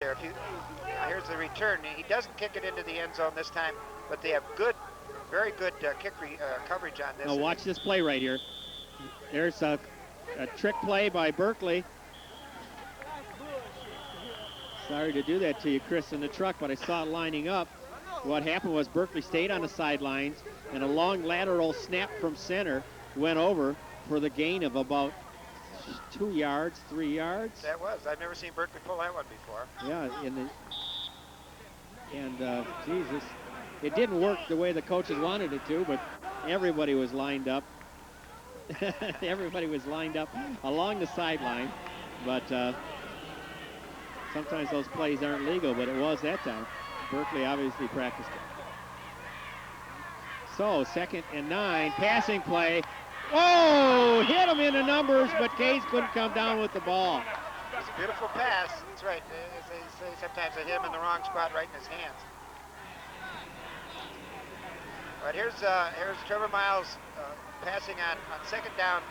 there. Here's the return. He doesn't kick it into the end zone this time, but they have very good coverage on this. Now watch this play right here. There's a trick play by Berkley. Sorry to do that to you, Chris, in the truck, but I saw it lining up. What happened was Berkley stayed on the sidelines, and a long lateral snap from center went over for the gain of about 2 yards, 3 yards. That was. I've never seen Berkley pull that one before. Yeah, Jesus, it didn't work the way the coaches wanted it to, but everybody was lined up. Everybody was lined up along the sideline, but sometimes those plays aren't legal, but it was that time. Berkley obviously practiced it. So 2nd and 9, passing play. Whoa! Hit him in the numbers, but Case couldn't come down with the ball. It's a beautiful pass. That's right. As they say, sometimes they hit him in the wrong spot, right in his hands. But here's Trevor Miles passing on 2nd down.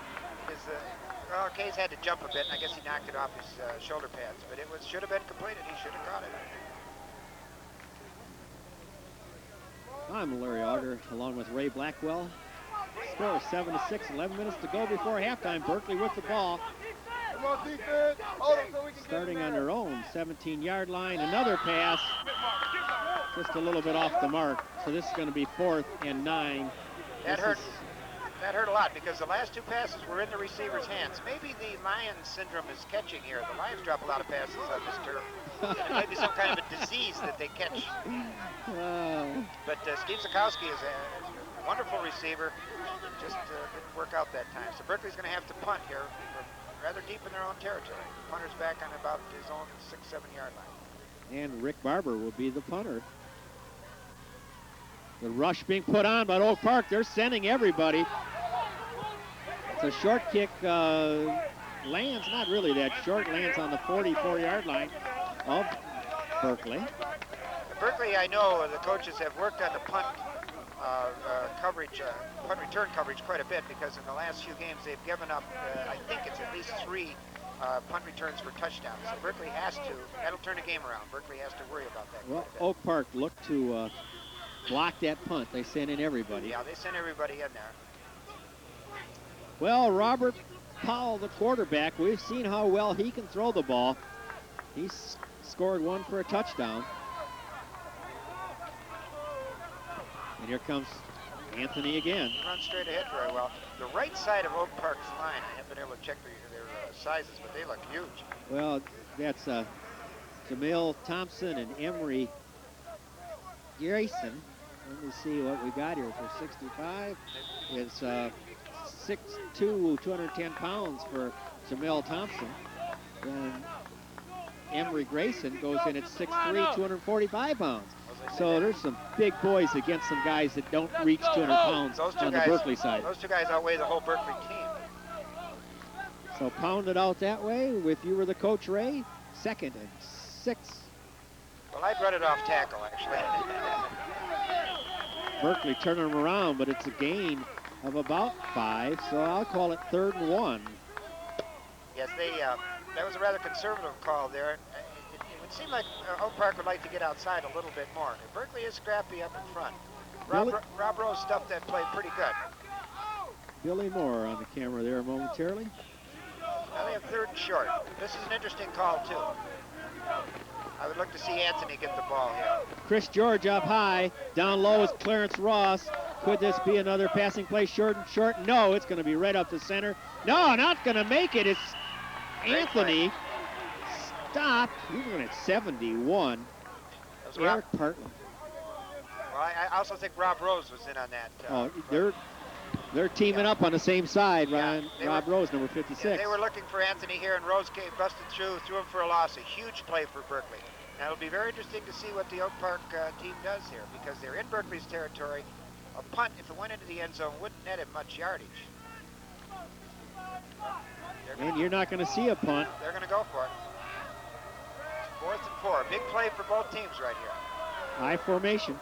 Case had to jump a bit, and I guess he knocked it off his shoulder pads. But it should have been completed. He should have caught it. I'm Larry Auger, along with Ray Blackwell. Score 7-6, 11 minutes to go before halftime. Berkley with the ball. Starting on their own 17-yard line. Another pass, just a little bit off the mark. So this is going to be 4th and 9. That hurt a lot because the last 2 passes were in the receiver's hands. Maybe the Lions syndrome is catching here. The Lions drop a lot of passes on this turf. It might be some kind of a disease that they catch. But Steve Zukowski is a wonderful receiver. Just didn't work out that time. So Berkley's going to have to punt here from rather deep in their own territory. The punter's back on about his own 6-7 yard line. And Rick Barber will be the punter. The rush being put on by Oak Park. They're sending everybody. It's a short kick. Lands, not really that short. Lands on the 44-yard line of Berkley. Berkley, I know the coaches have worked on the punt coverage, punt return coverage quite a bit because in the last few games they've given up, I think it's at least 3 punt returns for touchdowns. So Berkley has to, that'll turn the game around. Berkley has to worry about that. Well, Oak Park looked to block that punt. They sent in everybody. Yeah, they sent everybody in there. Well, Robert Powell, the quarterback, we've seen how well he can throw the ball. He's scored 1 for a touchdown. And here comes Anthony again. He runs straight ahead very well. The right side of Oak Park's line, I haven't been able to check their sizes, but they look huge. Well, that's Jamil Thompson and Emery Grayson. Let me see what we got here for 65. It's 6'2", 210 pounds for Jamil Thompson. And Emery Grayson goes in at 6'3", 245 pounds. So there's some big boys against some guys that don't reach 200 pounds on the Berkley side. Those 2 guys outweigh the whole Berkley team. So pound it out that way. If you were the coach, Ray, 2nd and 6. Well, I'd run it off tackle, actually. Berkley turning them around, but it's a gain of about 5, so I'll call it 3rd and 1. Yes, that was a rather conservative call there. It would seem like Oak Park would like to get outside a little bit more. Berkley is scrappy up in front. Rob Rose stuffed that play pretty good. Billy Moore on the camera there momentarily. Now they have 3rd and short. This is an interesting call, too. I would look to see Anthony get the ball here. Chris George up high. Down low is Clarence Ross. Could this be another passing play? Short and short? No, it's going to be right up the center. No, not going to make it. It's Anthony. Stopped. He's going at 71. Eric Partland. Well, I also think Rob Rose was in on that. They're teaming up on the same side, Ryan. Rob Rose, number 56. Yeah, they were looking for Anthony here, and Rose busted through him for a loss. A huge play for Berkley. Now, it'll be very interesting to see what the Oak Park team does here, because they're in Berkley's territory. A punt, if it went into the end zone, wouldn't net him much yardage. And you're not going to see a punt. They're going to go for it. 4th and 4. Big play for both teams right here. High formation.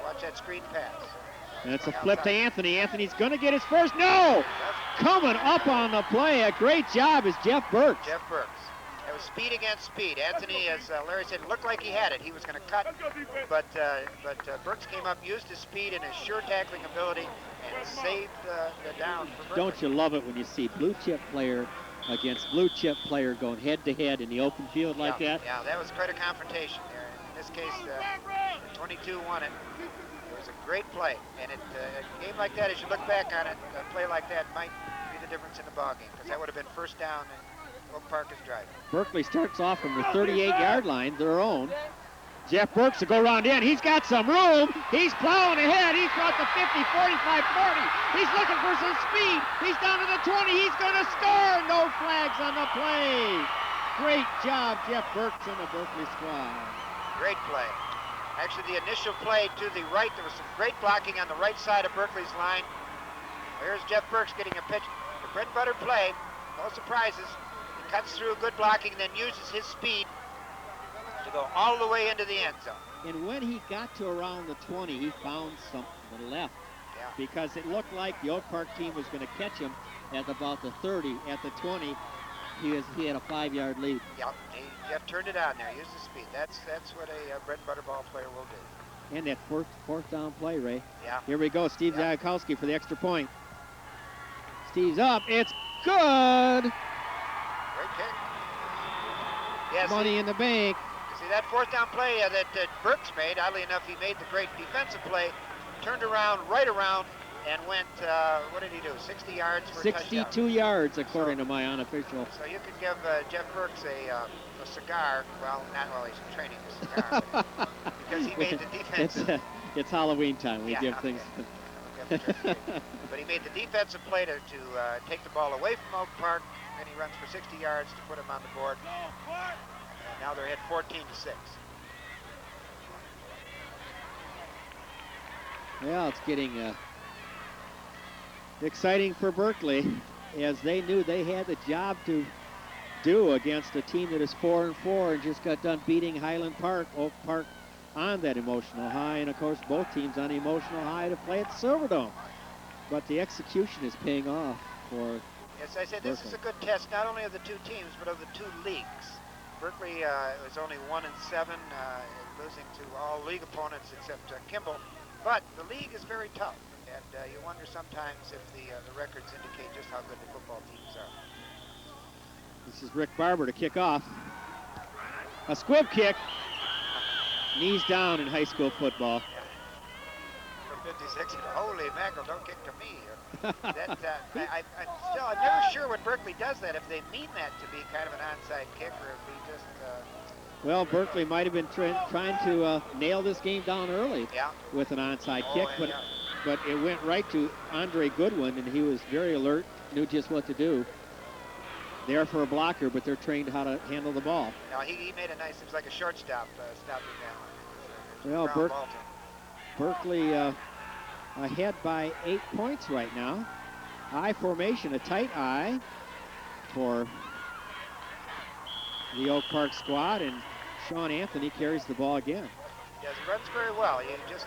Watch that screen pass. And it's a flip to Anthony. Anthony's going to get his first. No! Coming up on the play. A great job is Jeff Burks. Jeff Burks. It was speed against speed. Anthony, as Larry said, looked like he had it. He was going to cut, but Burks came up, used his speed and his sure tackling ability, and saved the down for Berkley. Don't you love it when you see blue chip player against blue chip player going head to head in the open field like that? Yeah, that was quite a confrontation there. In this case, 22 won it. It was a great play, and a game like that, as you look back on it, a play like that might be the difference in the ballgame, because that would have been first down and Oak Park is driving. Berkley starts off from the 38-yard line, their own. Jeff Burks to go around in. He's got some room. He's plowing ahead. He's got the 50, 45, 40. He's looking for some speed. He's down to the 20. He's going to score. No flags on the play. Great job, Jeff Burks and the Berkley squad. Great play. Actually, the initial play to the right, there was some great blocking on the right side of Berkley's line. Here's Jeff Burks getting a pitch. The bread and butter play. No surprises. He cuts through good blocking, then uses his speed to go all the way into the end zone. And when he got to around the 20, he found something to the left. Yeah. Because it looked like the Oak Park team was going to catch him at about the 30. At the 20, he had a 5-yard lead. Yep, Jeff turned it on there, used his speed. That's what a bread and butter ball player will do. And that fourth down play, Ray. Yeah. Here we go, Steve Zagakowski for the extra point. Steve's up, it's good! Great kick. Yes, Money in the bank. See, that fourth down play that Burks made, oddly enough, he made the great defensive play, turned around, right around, and went, what did he do, 60 yards for a touchdown? 62 yards, according to my unofficial. So you could give Jeff Burks a cigar. Well, not while he's training a cigar, but because he made the defensive. It's Halloween time. We give things. Okay. But he made the defensive play to take the ball away from Oak Park, and he runs for 60 yards to put him on the board. And now they're at 14-6. Well, it's getting exciting for Berkley, as they knew they had the job to do against a team that is 4-4 and just got done beating Highland Park, Oak Park, on that emotional high. And of course, both teams on the emotional high to play at the Silverdome. But the execution is paying off for Yes, I said this Berkley. is a good test not only of the two teams, but of the two leagues. Berkley was only 1-7, losing to all league opponents except Kimball. But the league is very tough, and you wonder sometimes if the records indicate just how good the football teams are. This is Rick Barber to kick off. A squib kick. Knees down in high school football. For 56, holy mackerel, don't kick to me. I'm never sure when Berkley does that, if they mean that to be kind of an onside kick or if he just... Well, Berkley might have been trying to nail this game down early with an onside kick, but it went right to Andre Goodwin, and he was very alert, knew just what to do. There for a blocker, but they're trained how to handle the ball. No, he made a nice, it was like a shortstop stopping down. Well, Berkley ahead by 8 points right now. I formation, a tight I for the Oak Park squad, and Sean Anthony carries the ball again. Yes, he runs very well. You just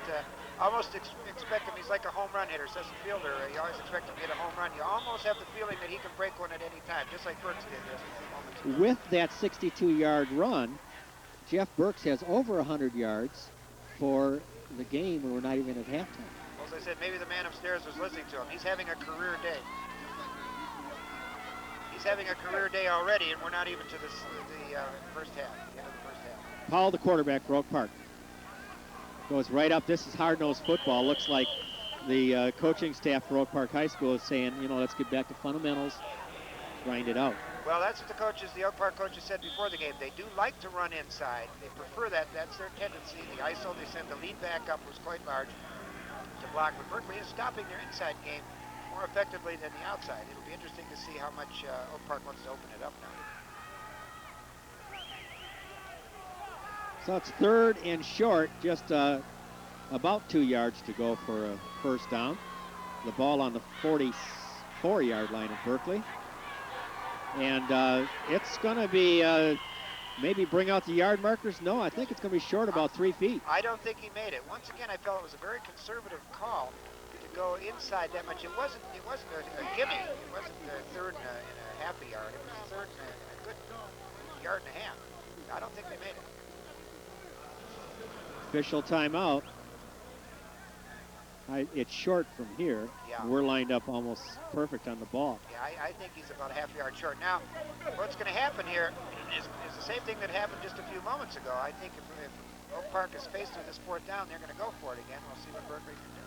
almost expect him, he's like a home run hitter, says the fielder. You always expect him to hit a home run. You almost have the feeling that he can break one at any time, just like Burks did just a few moments ago. With that 62-yard run, Jeff Burks has over 100 yards for the game, and we're not even at halftime. Well, as I said, maybe the man upstairs was listening to him. He's having a career day. He's having a career day already, and we're not even to the first half, the end of the first half. Paul, the quarterback for Oak Park, goes right up. This is hard-nosed football. Looks like the coaching staff for Oak Park High School is saying, let's get back to fundamentals, grind it out. Well, that's what the Oak Park coaches said before the game. They do like to run inside. They prefer that. That's their tendency. The ISO, they sent the lead back up, was quite large to block. But Berkley is stopping their inside game more effectively than the outside. It'll be interesting to see how much Oak Park wants to open it up now. So it's third and short, just about 2 yards to go for a first down. The ball on the 44-yard line of Berkley. And it's going to be maybe bring out the yard markers. No, I think it's going to be short about 3 feet. I don't think he made it. Once again, I felt it was a very conservative call to go inside that much. It wasn't a gimme. It wasn't a third and a half a yard. It was a third and a good yard and a half. I don't think they made it. Official timeout. It's short from here. Yeah. We're lined up almost perfect on the ball. Yeah, I think he's about a half yard short. Now, what's going to happen here is the same thing that happened just a few moments ago. I think if Oak Park is faced with this fourth down, they're going to go for it again. We'll see what Berkley can do.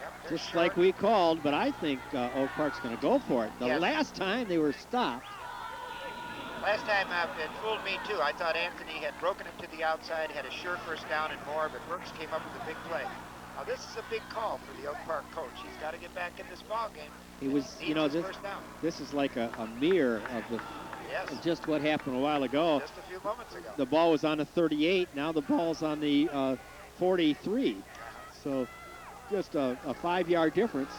Yep, Just short. like we called, but I think Oak Park's going to go for it. The Yes. last time they were stopped. Last time it fooled me too. I thought Anthony had broken him to the outside, had a sure first down and more, but Burks came up with a big play. Now this is a big call for the Oak Park coach. He's got to get back in this ball game. He was, you know, this is like a mirror of just what happened a while ago. Just a few moments ago. The ball was on the 38. Now the ball's on the 43. So just a 5-yard difference.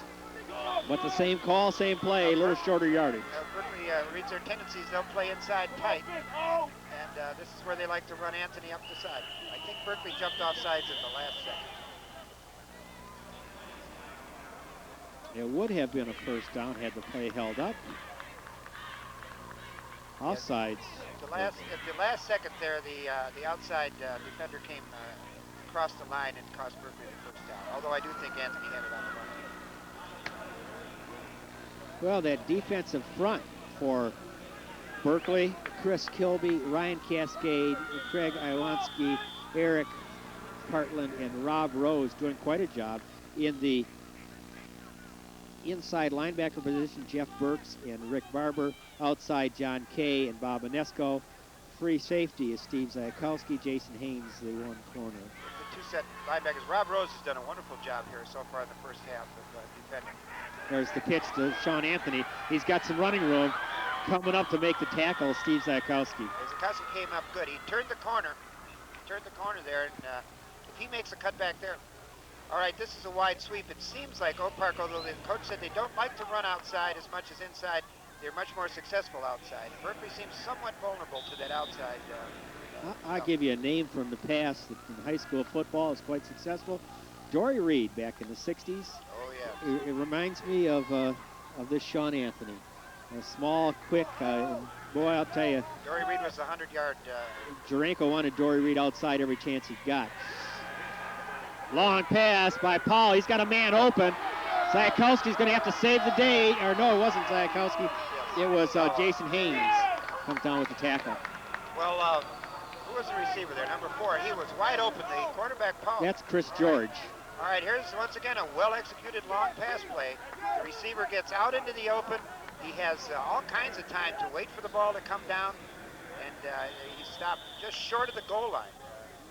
But the same call, same play, a little shorter yardage. Berkley reads their tendencies. They'll play inside tight. And this is where they like to run Anthony up the side. I think Berkley jumped off sides at the last second. It would have been a first down had the play held up. Offsides. At the last second there, the outside defender came across the line and cost Berkley the first down. Although I do think Anthony had it on the run. Well, that defensive front for Berkley, Chris Kilby, Ryan Cascade, Craig Iwanski, Eric Partland, and Rob Rose doing quite a job. In the inside linebacker position, Jeff Burks and Rick Barber. Outside, John Kay and Bob Inesco. Free safety is Steve Zayakowski, Jason Haynes, the one corner. The two set linebackers. Rob Rose has done a wonderful job here so far in the first half of defending. There's the pitch to Sean Anthony. He's got some running room. Coming up to make the tackle, Steve Zayakowski. Zayakowski came up good. He turned the corner. There, and if he makes a cutback there. All right, this is a wide sweep. It seems like Oak Park, although the coach said they don't like to run outside as much as inside, they're much more successful outside. Berkley seems somewhat vulnerable to that outside. I'll give you a name from the past that in high school football is quite successful. Dory Reed back in the 60s. Oh, yeah. It reminds me of this Sean Anthony. A small, quick, boy, I'll tell you. Dory Reed was a 100-yard. Jarenko wanted Dory Reed outside every chance he got. Long pass by Paul. He's got a man open. Zayakowski's going to have to save the day. Or no, it wasn't Zayakowski. It was Jason Haynes comes down with the tackle. Well, who was the receiver there? Number 4. He was wide open. The quarterback, Paul. That's Chris George. All right, here's once again a well-executed long pass play. The receiver gets out into the open. He has all kinds of time to wait for the ball to come down, and he stopped just short of the goal line.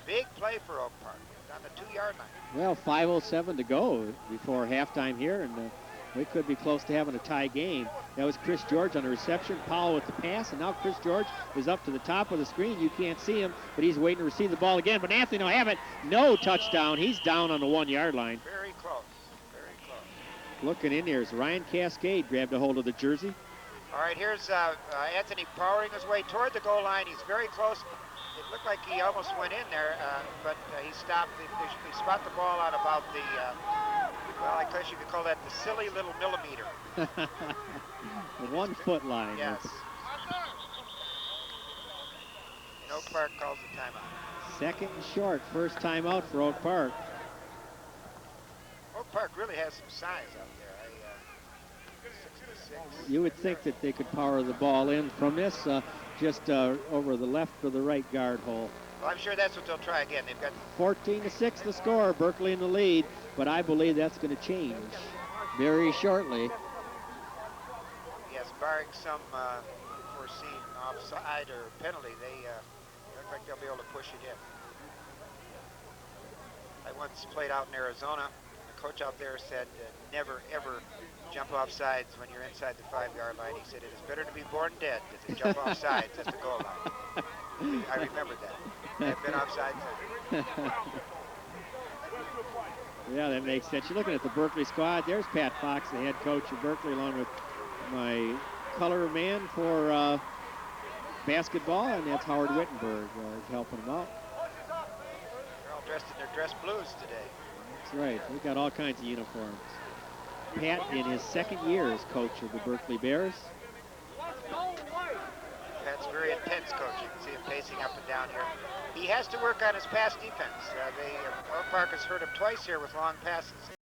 Big play for Oak Park on the 2-yard line. Well, 5:07 to go before halftime here, and we could be close to having a tie game. That was Chris George on the reception, Powell with the pass, and now Chris George is up to the top of the screen. You can't see him, but he's waiting to receive the ball again. But Anthony will have it. No touchdown. He's down on the 1-yard line. Very close. Very close. Looking in here is Ryan Cascade grabbed a hold of the jersey. All right, here's Anthony powering his way toward the goal line. He's very close. It looked like he almost went in there, but he stopped. They spot the ball on about the, well, I guess you could call that the silly little millimeter. The 1-foot line. Yes. And Oak Park calls the timeout. Second and short, first timeout for Oak Park. Oak Park really has some size out there. 6'6". You would think that they could power the ball in from this, just over the left or the right guard hole. Well, I'm sure that's what they'll try again. They've got 14-6 the score, Berkley in the lead, but I believe that's going to change very shortly. Yes, barring some foreseen offside or penalty, they look like they'll be able to push it in. I once played out in Arizona. The coach out there said, never, ever jump off sides when you're inside the 5-yard line. He said, it is better to be born dead than to jump off sides at the goal line. I remembered that. I've been off sides. Yeah, that makes sense. You're looking at the Berkley squad. There's Pat Fox, the head coach of Berkley, along with my color man for basketball, and that's Howard Wittenberg helping them out. They're all dressed in their dress blues today. That's right. We got all kinds of uniforms. Pat in his second year as coach of the Berkley Bears. Pat's very intense coaching. See him pacing up and down here. He has to work on his pass defense. Moore Park has hurt him twice here with long passes.